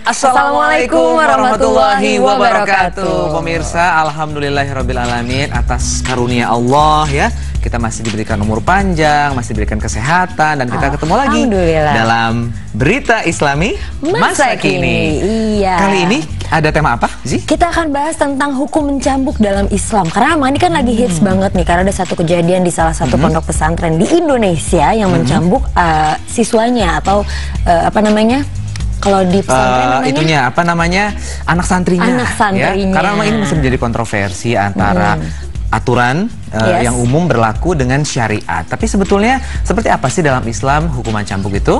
Assalamualaikum warahmatullahi wabarakatuh. Pemirsa, alhamdulillahirrabbilalamin atas karunia Allah ya. Kita masih diberikan umur panjang, masih diberikan kesehatan, dan kita ketemu lagi dalam Berita Islami Masa Kini. Iya. Kali ini ada tema apa, Zi? Kita akan bahas tentang hukum mencambuk dalam Islam. Karena ini kan lagi hits banget nih, karena ada satu kejadian di salah satu pondok pesantren di Indonesia yang mencambuk siswanya atau apa namanya? Kalau di pesantren namanya anak santrinya. Anak santrinya. Ya? Karena memang ini masih menjadi kontroversi antara aturan yang umum berlaku dengan syariat. Tapi sebetulnya seperti apa sih dalam Islam hukuman cambuk itu?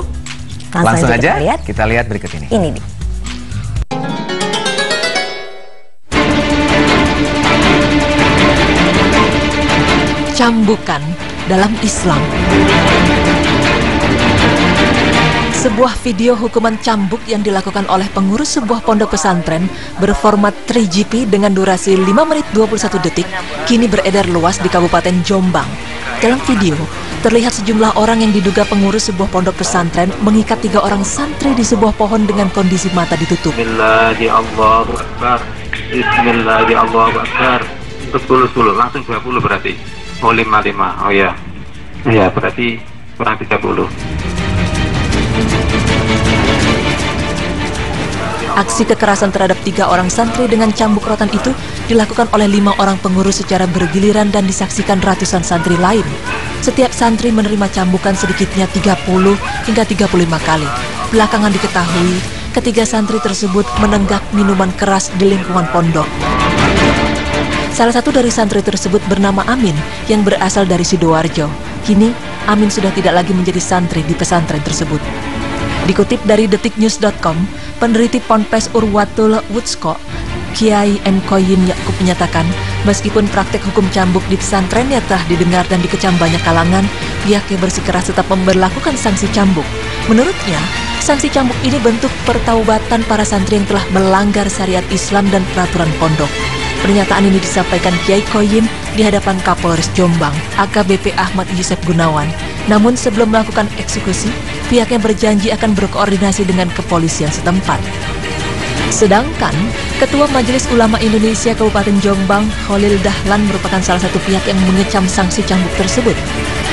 Langsung aja kita lihat berikut ini. Ini nih. Cambukan dalam Islam. Sebuah video hukuman cambuk yang dilakukan oleh pengurus sebuah pondok pesantren berformat 3GP dengan durasi 5 menit 21 detik kini beredar luas di Kabupaten Jombang. Dalam video, terlihat sejumlah orang yang diduga pengurus sebuah pondok pesantren mengikat 3 orang santri di sebuah pohon dengan kondisi mata ditutup. Bismillahirrahmanirrahim. Bismillahirrahmanirrahim. Untuk 10 langsung 20 berarti. Oh 55. Oh ya. Ya berarti kurang 30. Aksi kekerasan terhadap 3 orang santri dengan cambuk rotan itu dilakukan oleh 5 orang pengurus secara bergiliran dan disaksikan ratusan santri lain. Setiap santri menerima cambukan sedikitnya 30 hingga 35 kali. Belakangan diketahui, ketiga santri tersebut menenggak minuman keras di lingkungan pondok. Salah satu dari santri tersebut bernama Amin yang berasal dari Sidoarjo. Kini, Amin sudah tidak lagi menjadi santri di pesantren tersebut. Dikutip dari detiknews.com, peneliti Ponpes Urwatul Wutsko, Kiai M. Koyin Yakub menyatakan, meskipun praktek hukum cambuk di pesantrennya telah didengar dan dikecam banyak kalangan, pihaknya bersikeras tetap memberlakukan sanksi cambuk. Menurutnya, sanksi cambuk ini bentuk pertaubatan para santri yang telah melanggar syariat Islam dan peraturan pondok. Pernyataan ini disampaikan Kiai Koyin di hadapan Kapolres Jombang, AKBP Ahmad Yusef Gunawan. Namun sebelum melakukan eksekusi, pihaknya berjanji akan berkoordinasi dengan kepolisian setempat. Sedangkan, Ketua Majelis Ulama Indonesia Kabupaten Jombang, Khalil Dahlan merupakan salah satu pihak yang mengecam sanksi cambuk tersebut.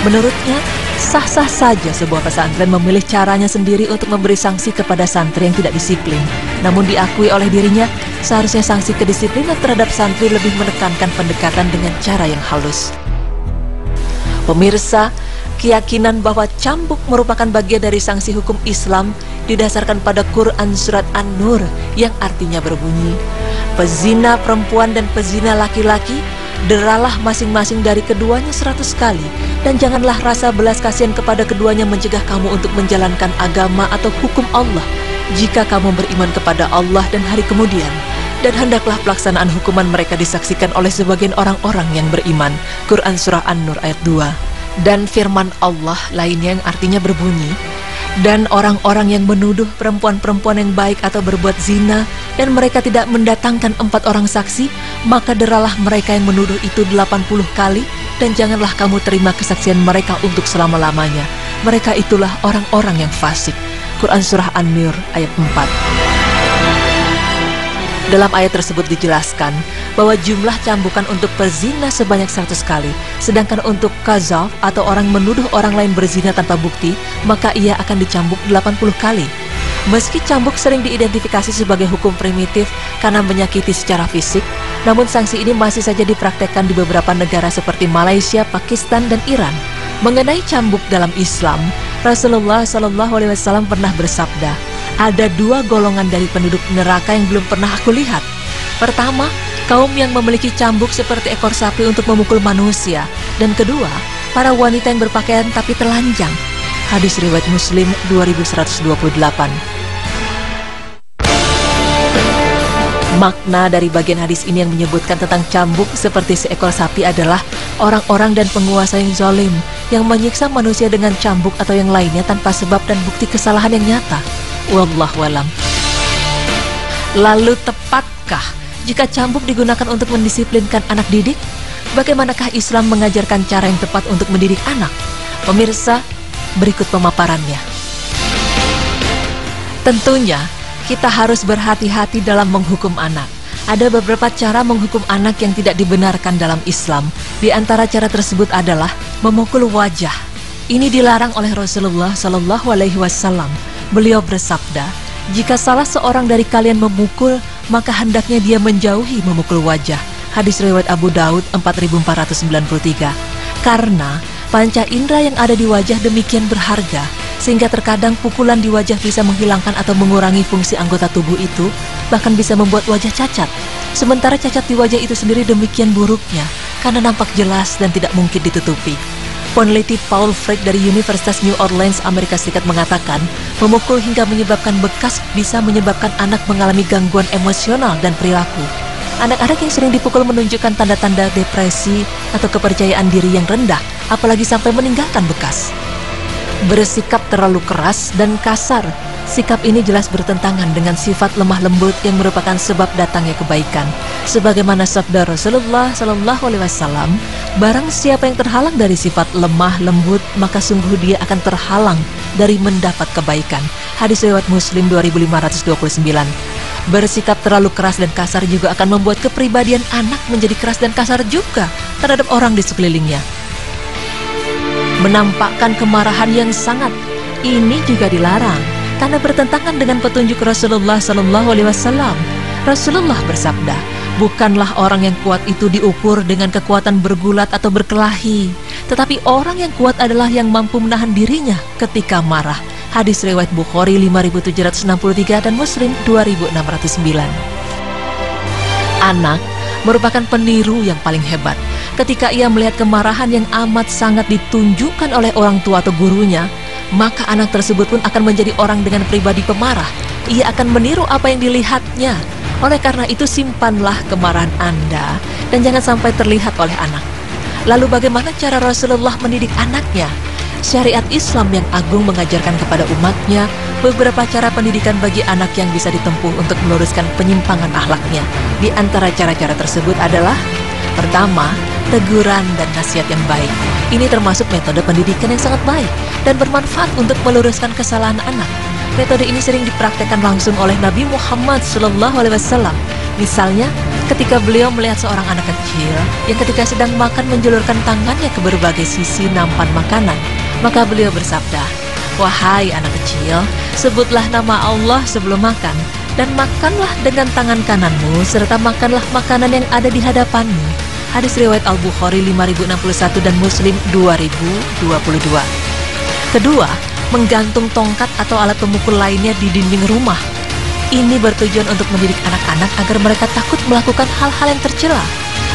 Menurutnya, sah-sah saja sebuah pesantren memilih caranya sendiri untuk memberi sanksi kepada santri yang tidak disiplin. Namun diakui oleh dirinya, seharusnya sanksi kedisiplinan terhadap santri lebih menekankan pendekatan dengan cara yang halus. Pemirsa, keyakinan bahwa cambuk merupakan bagian dari sanksi hukum Islam didasarkan pada Quran Surat An-Nur yang artinya berbunyi, pezina perempuan dan pezina laki-laki, deralah masing-masing dari keduanya 100 kali, dan janganlah rasa belas kasihan kepada keduanya mencegah kamu untuk menjalankan agama atau hukum Allah jika kamu beriman kepada Allah dan hari kemudian, dan hendaklah pelaksanaan hukuman mereka disaksikan oleh sebagian orang-orang yang beriman. Quran Surah An-Nur ayat 2. Dan firman Allah lainnya yang artinya berbunyi, dan orang-orang yang menuduh perempuan-perempuan yang baik atau berbuat zina, dan mereka tidak mendatangkan 4 orang saksi, maka deralah mereka yang menuduh itu 80 kali, dan janganlah kamu terima kesaksian mereka untuk selama-lamanya. Mereka itulah orang-orang yang fasik. Quran Surah An-Nur ayat 4. Dalam ayat tersebut dijelaskan bahwa jumlah cambukan untuk perzina sebanyak 100 kali, sedangkan untuk qazaf atau orang menuduh orang lain berzina tanpa bukti, maka ia akan dicambuk 80 kali. Meski cambuk sering diidentifikasi sebagai hukum primitif karena menyakiti secara fisik, namun sanksi ini masih saja dipraktekkan di beberapa negara seperti Malaysia, Pakistan, dan Iran. Mengenai cambuk dalam Islam, Rasulullah SAW pernah bersabda, ada 2 golongan dari penduduk neraka yang belum pernah aku lihat. Pertama, kaum yang memiliki cambuk seperti ekor sapi untuk memukul manusia. Dan kedua, para wanita yang berpakaian tapi telanjang. Hadis riwayat Muslim 2128. Makna dari bagian hadis ini yang menyebutkan tentang cambuk seperti seekor sapi adalah orang-orang dan penguasa yang zalim yang menyiksa manusia dengan cambuk atau yang lainnya tanpa sebab dan bukti kesalahan yang nyata. Wallahualam. Lalu tepatkah jika cambuk digunakan untuk mendisiplinkan anak didik? Bagaimanakah Islam mengajarkan cara yang tepat untuk mendidik anak? Pemirsa, berikut pemaparannya. Tentunya, kita harus berhati-hati dalam menghukum anak. Ada beberapa cara menghukum anak yang tidak dibenarkan dalam Islam. Di antara cara tersebut adalah memukul wajah. Ini dilarang oleh Rasulullah SAW. Beliau bersabda, jika salah seorang dari kalian memukul, maka hendaknya dia menjauhi memukul wajah. Hadis riwayat Abu Daud 4493. Karena panca indera yang ada di wajah demikian berharga, sehingga terkadang pukulan di wajah bisa menghilangkan atau mengurangi fungsi anggota tubuh itu, bahkan bisa membuat wajah cacat. Sementara cacat di wajah itu sendiri demikian buruknya, karena nampak jelas dan tidak mungkin ditutupi. Peneliti Paul Frick dari Universitas New Orleans, Amerika Serikat mengatakan, memukul hingga menyebabkan bekas bisa menyebabkan anak mengalami gangguan emosional dan perilaku. Anak-anak yang sering dipukul menunjukkan tanda-tanda depresi atau kepercayaan diri yang rendah, apalagi sampai meninggalkan bekas. Bersikap terlalu keras dan kasar. Sikap ini jelas bertentangan dengan sifat lemah lembut yang merupakan sebab datangnya kebaikan. Sebagaimana sabda Rasulullah SAW, barang siapa yang terhalang dari sifat lemah lembut, maka sungguh dia akan terhalang dari mendapat kebaikan. Hadis riwayat Muslim 2529. Bersikap terlalu keras dan kasar juga akan membuat kepribadian anak menjadi keras dan kasar juga terhadap orang di sekelilingnya. Menampakkan kemarahan yang sangat, ini juga dilarang karena bertentangan dengan petunjuk Rasulullah SAW. Rasulullah bersabda, bukanlah orang yang kuat itu diukur dengan kekuatan bergulat atau berkelahi, tetapi orang yang kuat adalah yang mampu menahan dirinya ketika marah. Hadis riwayat Bukhari 5763 dan Muslim 2609. Anak merupakan peniru yang paling hebat. Ketika ia melihat kemarahan yang amat sangat ditunjukkan oleh orang tua atau gurunya, maka anak tersebut pun akan menjadi orang dengan pribadi pemarah. Ia akan meniru apa yang dilihatnya. Oleh karena itu, simpanlah kemarahan Anda dan jangan sampai terlihat oleh anak. Lalu bagaimana cara Rasulullah mendidik anaknya? Syariat Islam yang agung mengajarkan kepada umatnya beberapa cara pendidikan bagi anak yang bisa ditempuh untuk meluruskan penyimpangan akhlaknya. Di antara cara-cara tersebut adalah: pertama, teguran dan nasihat yang baik. Ini termasuk metode pendidikan yang sangat baik dan bermanfaat untuk meluruskan kesalahan anak. Metode ini sering dipraktekkan langsung oleh Nabi Muhammad SAW. Misalnya, ketika beliau melihat seorang anak kecil yang ketika sedang makan menjulurkan tangannya ke berbagai sisi nampan makanan, maka beliau bersabda, "Wahai anak kecil, sebutlah nama Allah sebelum makan, dan makanlah dengan tangan kananmu, serta makanlah makanan yang ada di hadapanmu." Hadis riwayat Al-Bukhari 5061 dan Muslim 2022. Kedua, menggantung tongkat atau alat pemukul lainnya di dinding rumah. Ini bertujuan untuk mendidik anak-anak agar mereka takut melakukan hal-hal yang tercela.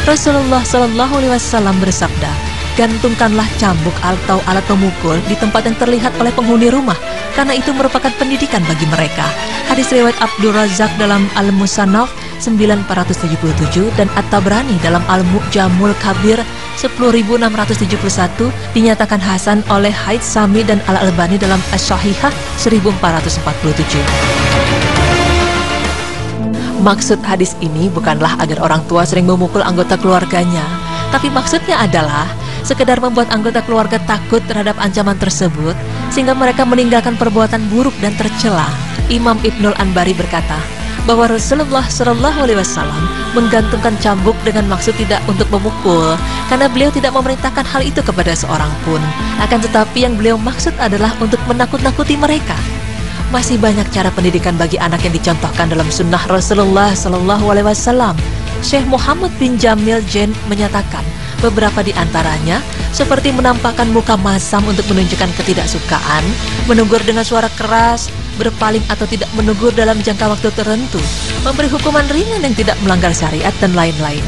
Rasulullah SAW bersabda, gantungkanlah cambuk atau alat pemukul di tempat yang terlihat oleh penghuni rumah, karena itu merupakan pendidikan bagi mereka. Hadis riwayat Abdul Razak dalam Al-Musannaf 9477 dan At-Tabrani dalam Al-Mu'jamul Kabir 10671 dinyatakan hasan oleh Haythami dan Al-Albani dalam As-Sahihah 1447. Maksud hadis ini bukanlah agar orang tua sering memukul anggota keluarganya, tapi maksudnya adalah sekedar membuat anggota keluarga takut terhadap ancaman tersebut sehingga mereka meninggalkan perbuatan buruk dan tercela. Imam Ibnul Anbari berkata bahwa Rasulullah SAW menggantungkan cambuk dengan maksud tidak untuk memukul, karena beliau tidak memerintahkan hal itu kepada seorang pun. Akan tetapi yang beliau maksud adalah untuk menakut-nakuti mereka. Masih banyak cara pendidikan bagi anak yang dicontohkan dalam sunnah Rasulullah SAW. Syekh Muhammad bin Jamil Jain menyatakan beberapa di antaranya seperti menampakkan muka masam untuk menunjukkan ketidaksukaan, menegur dengan suara keras, berpaling atau tidak menegur dalam jangka waktu tertentu, memberi hukuman ringan yang tidak melanggar syariat, dan lain-lain.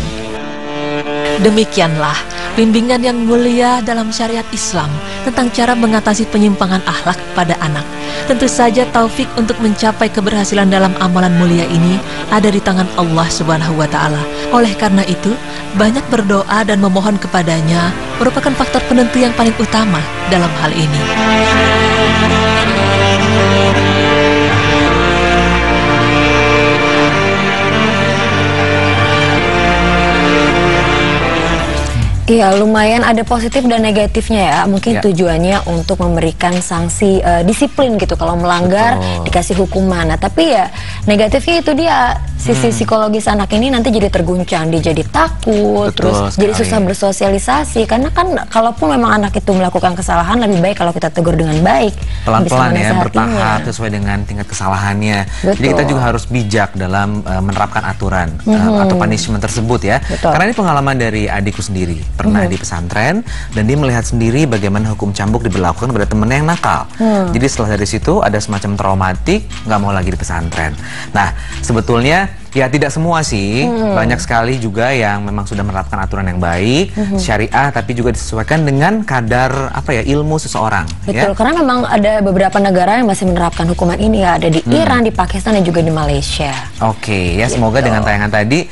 Demikianlah bimbingan yang mulia dalam syariat Islam tentang cara mengatasi penyimpangan akhlak pada anak. Tentu saja taufik untuk mencapai keberhasilan dalam amalan mulia ini ada di tangan Allah Subhanahu wa Ta'ala. Oleh karena itu, banyak berdoa dan memohon kepadanya merupakan faktor penentu yang paling utama dalam hal ini. Iya, lumayan ada positif dan negatifnya ya. Mungkin tujuannya untuk memberikan sanksi disiplin gitu. Kalau melanggar dikasih hukuman. Nah, tapi ya negatifnya itu dia sisi psikologis anak ini nanti jadi terguncang, dia jadi takut, terus jadi susah bersosialisasi. Karena kan kalaupun memang anak itu melakukan kesalahan, lebih baik kalau kita tegur dengan baik. Pelan-pelan ya, bertahap sesuai dengan tingkat kesalahannya. Jadi kita juga harus bijak dalam menerapkan aturan atau punishment tersebut ya. Karena ini pengalaman dari adikku sendiri. Pernah di pesantren dan dia melihat sendiri bagaimana hukum cambuk diberlakukan pada temennya yang nakal. Jadi setelah dari situ ada semacam traumatik, nggak mau lagi di pesantren. Nah, sebetulnya ya tidak semua sih, banyak sekali juga yang memang sudah menerapkan aturan yang baik, syariah, tapi juga disesuaikan dengan kadar ilmu seseorang. Betul, karena memang ada beberapa negara yang masih menerapkan hukuman ini ya, ada di Iran, di Pakistan dan juga di Malaysia. Oke, ya semoga dengan tayangan tadi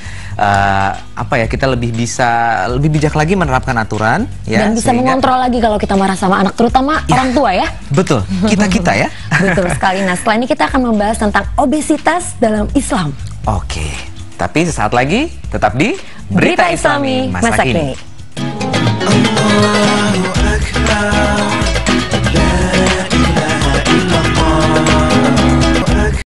kita lebih bijak lagi menerapkan aturan ya, dan bisa mengontrol lagi kalau kita marah sama anak, terutama orang tua ya. Betul, kita ya. Betul sekali. Nah, setelah ini kita akan membahas tentang obesitas dalam Islam. Oke, tapi sesaat lagi tetap di Berita Islami Masa Kini.